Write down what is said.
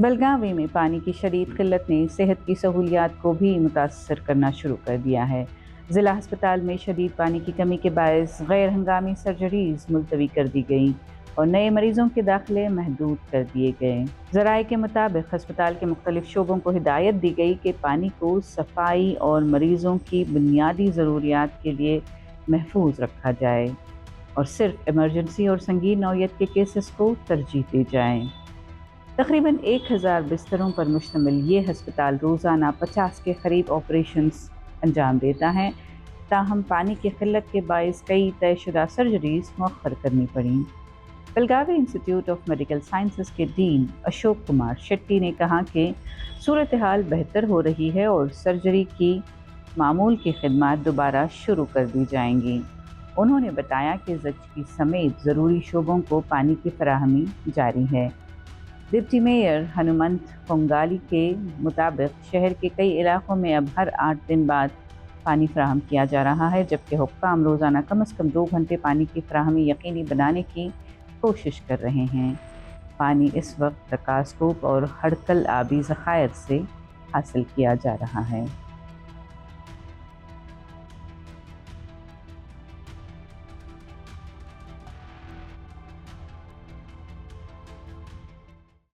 بلگاوی میں پانی کی شدید قلت نے صحت کی سہولیات کو بھی متاثر کرنا شروع کر دیا ہے۔ ضلع ہسپتال میں شدید پانی کی کمی کے باعث غیر ہنگامی سرجریز ملتوی کر دی گئیں اور نئے مریضوں کے داخلے محدود کر دیے گئے۔ ذرائع کے مطابق ہسپتال کے مختلف شعبوں کو ہدایت دی گئی کہ پانی کو صفائی اور مریضوں کی بنیادی ضروریات کے لیے محفوظ رکھا جائے اور صرف ایمرجنسی اور سنگین نوعیت کے کیسز کو ترجیح دی جائے۔ تقریباً 1000 بستروں پر مشتمل یہ ہسپتال روزانہ 50 کے قریب آپریشنز انجام دیتا ہے، تاہم پانی کی قلت کے باعث کئی طے شدہ سرجریز مؤخر کرنی پڑیں۔ بلگاوی انسٹی ٹیوٹ آف میڈیکل سائنسز کے ڈین اشوک کمار شیٹی نے کہا کہ صورتحال بہتر ہو رہی ہے اور سرجری کی معمول کی خدمات دوبارہ شروع کر دی جائیں گی۔ انہوں نے بتایا کہ زچگی سمیت ضروری شعبوں کو پانی کی فراہمی جاری ہے۔ ڈپٹی میئر ہنومنت پونگالی کے مطابق شہر کے کئی علاقوں میں اب ہر 8 دن بعد پانی فراہم کیا جا رہا ہے، جبکہ حکام روزانہ کم از کم 2 گھنٹے پانی کی فراہمی یقینی بنانے کی کوشش کر رہے ہیں۔ پانی اس وقت رکاز کوپ اور ہڑکل آبی ذخائر سے حاصل کیا جا رہا ہے۔